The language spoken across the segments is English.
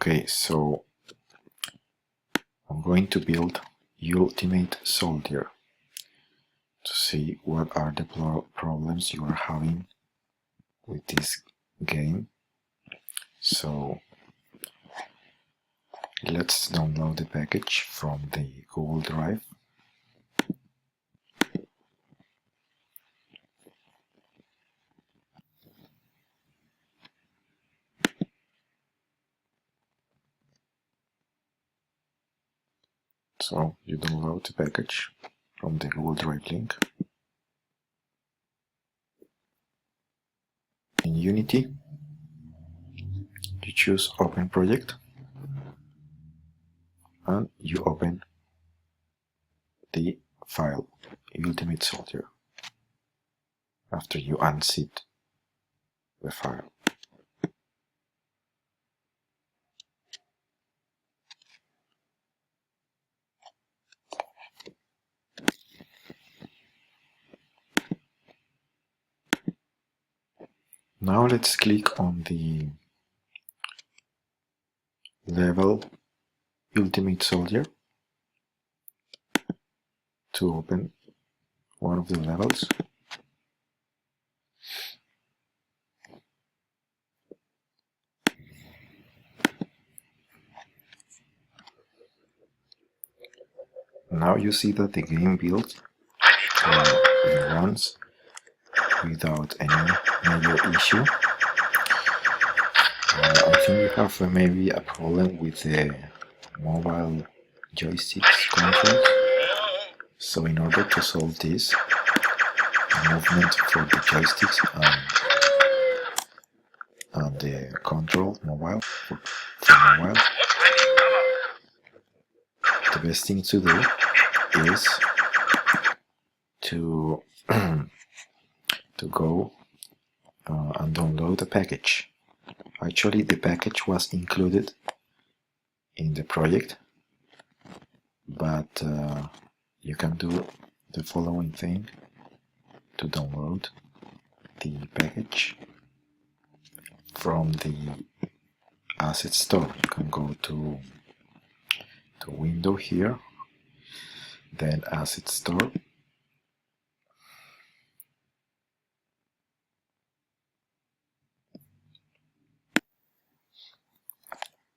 Okay, so I'm going to build Ultimate Soldier to see what are the problems you are having with this game. So let's download the package from the Google Drive. So you download the package from the Google Drive link. In Unity, you choose Open Project and you open the file Ultimate Soldier after you unzip the file. Now let's click on the level Ultimate Soldier to open one of the levels. Now you see that the game builds it runs without any major issue. I think you have maybe a problem with the mobile joysticks control. So in order to solve this, movement for the joysticks and the control mobile for mobile, the best thing to do is to go and download the package. Actually, the package was included in the project, but you can do the following thing to download the package from the asset store. You can go to window here, then asset store,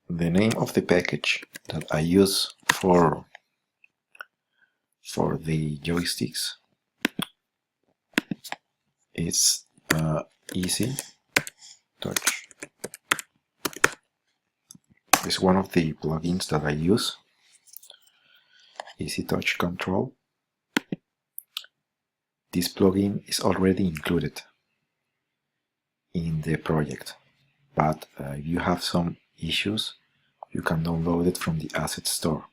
the name of the package that I use for the joysticks is Easy Touch. It's one of the plugins that I use, Easy Touch Control. This plugin is already included in the project, but if you have some issues, you can download it from the asset store.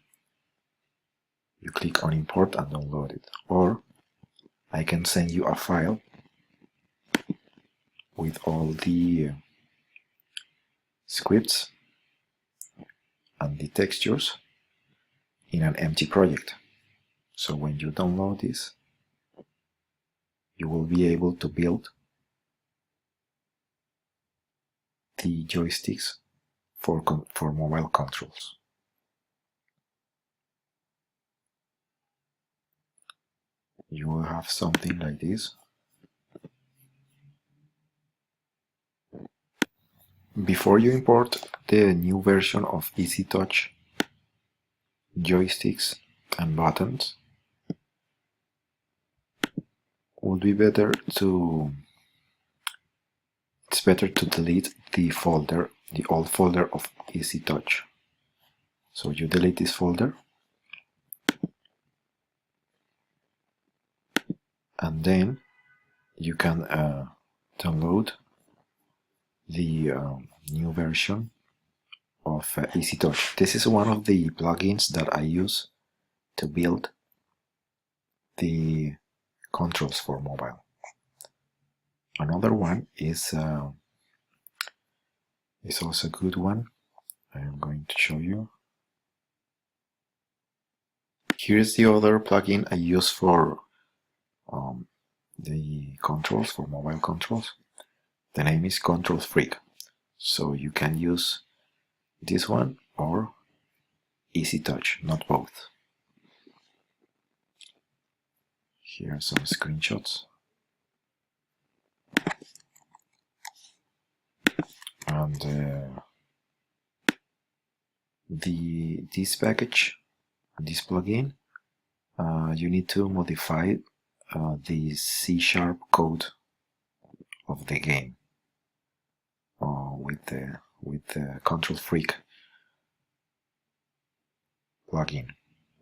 You click on import and download it, or I can send you a file with all the scripts and the textures in an empty project. So when you download this, you will be able to build the joysticks for mobile controls. You will have something like this. Before you import the new version of Easy Touch joysticks and buttons, would be better to delete the folder, the old folder of Easy Touch. So you delete this folder, and then you can download the new version of Easy Touch. This is one of the plugins that I use to build the controls for mobile. Another one is also a good one. I am going to show you. Here's the other plugin I use for the controls, for mobile controls. The name is Control Freak. So you can use this one or Easy Touch, not both. Here are some screenshots. And this package, this plugin, you need to modify the C# code of the game with the Control Freak plugin.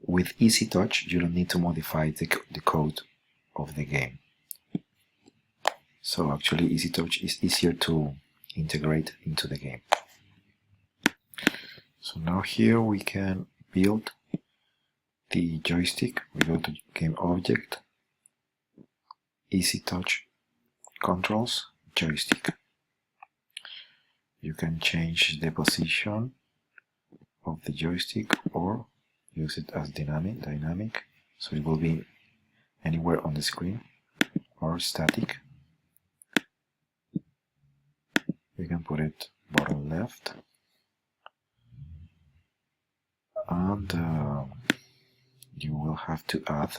With Easy Touch, you don't need to modify the code of the game. So actually, Easy Touch is easier to integrate into the game. So now here we can build the joystick. We go to Game Object, Easy Touch Controls, Joystick. You can change the position of the joystick or use it as dynamic, so it will be anywhere on the screen, or static. We can put it bottom left, and you will have to add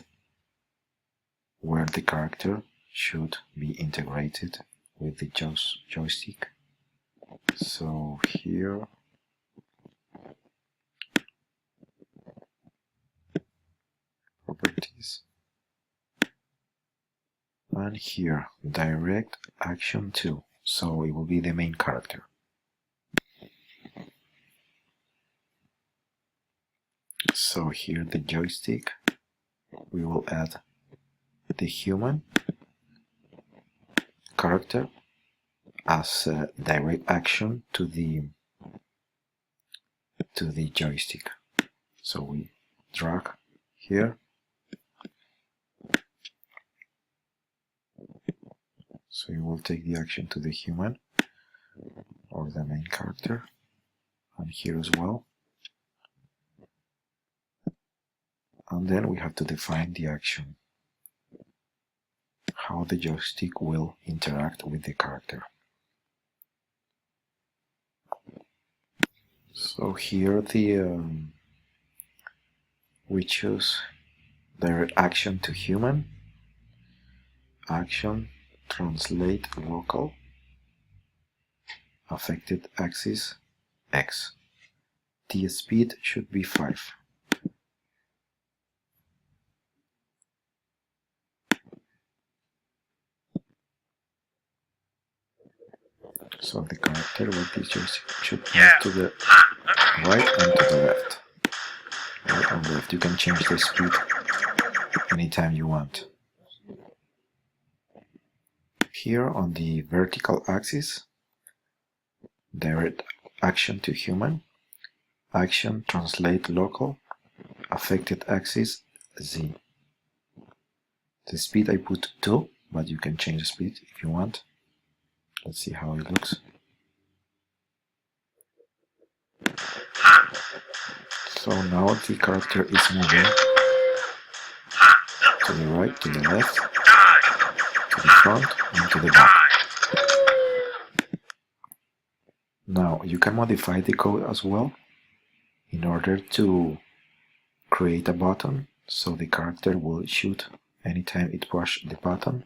where the character should be integrated with the joystick. So here properties, and here direct action to, so it will be the main character. So here the joystick, we will add the human character as a direct action to the joystick. So we drag here, so you will take the action to the human or the main character, and here as well. And then we have to define the action, how the joystick will interact with the character. So here we choose direct action to human, action translate local, affected axis X. The speed should be 5. So the character with this joystick should move to the right and to the left. Right and left. You can change the speed anytime you want. Here on the vertical axis, direct action to human, action translate local, affected axis Z. The speed I put 2, but you can change the speed if you want. Let's see how it looks. So now the character is moving to the right, to the left, to the front, and to the back. Now you can modify the code as well in order to create a button so the character will shoot anytime it pushes the button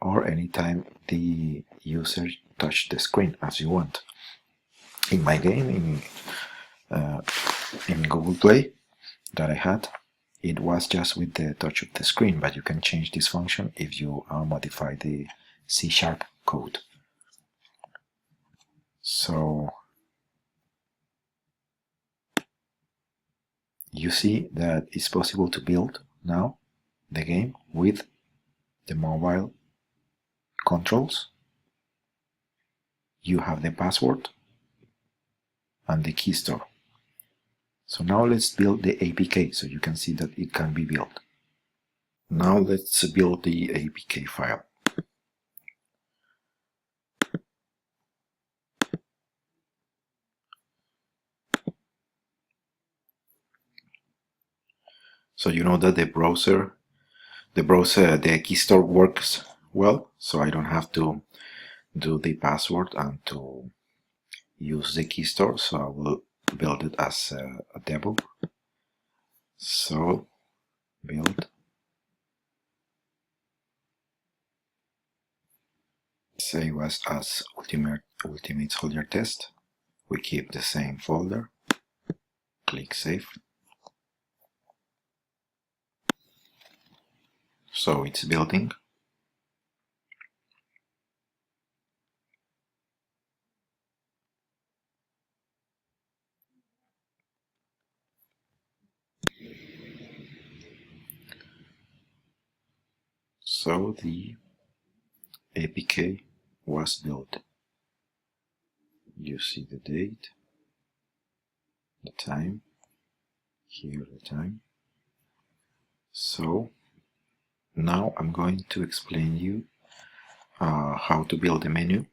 or anytime the user touch the screen as you want. In my game, in Google Play that I had, it was just with the touch of the screen, but you can change this function if you modify the C# code. So you see that it's possible to build now the game with the mobile controls. You have the password and the key store. So now let's build the APK so you can see that it can be built. Now let's build the APK file. So you know that the key store works well, so I don't have to do the password and to use the key store. So I will build it as a debug. So build, save as Ultimate Soldier Test. We keep the same folder. Click Save. So it's building. So the APK was built. You see the date, the time, here the time. So now I'm going to explain you how to build a menu.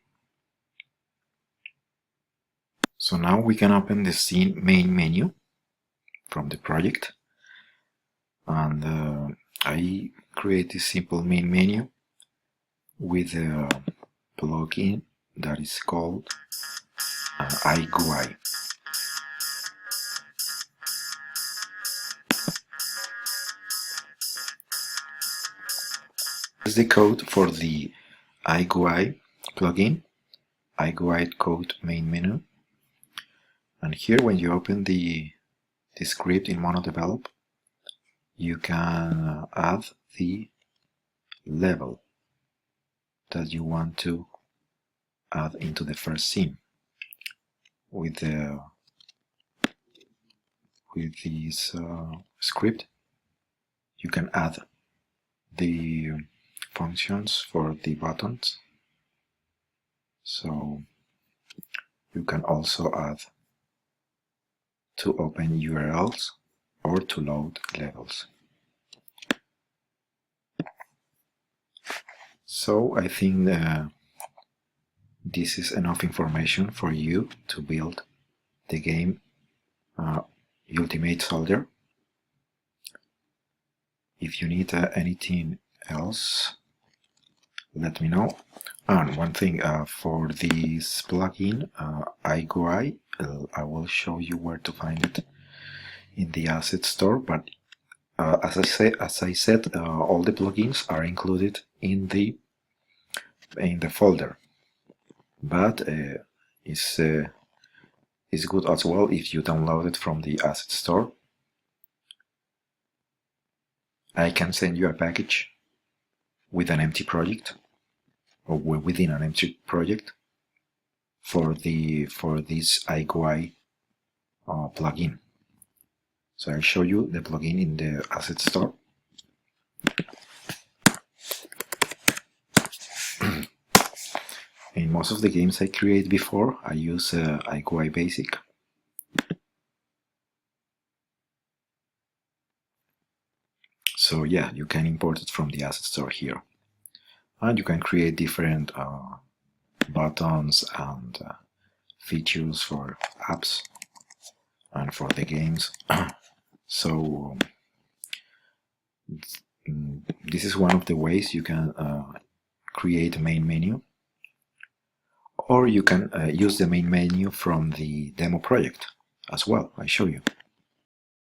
So now we can open the scene main menu from the project, and I create this simple main menu with a plugin that is called iGUI. This is the code for the iGUI plugin, iGUI code main menu. And here, when you open the script in MonoDevelop, you can add the level that you want to add into the first scene. With this script, you can add the functions for the buttons. So you can also add to open URLs or to load levels. So I think this is enough information for you to build the game Ultimate Soldier. If you need anything else, let me know. And one thing, for this plugin iGUI, I will show you where to find it in the asset store, but as I said, all the plugins are included in the folder. But it's good as well if you download it from the asset store. I can send you a package with an empty project, or within an empty project, for this iGUI plugin. So I'll show you the plugin in the asset store. In most of the games I create before, I use iGUI Basic. So yeah, you can import it from the asset store here. And you can create different buttons and features for apps and for the games. So this is one of the ways you can create a main menu, or you can use the main menu from the demo project as well. I show you.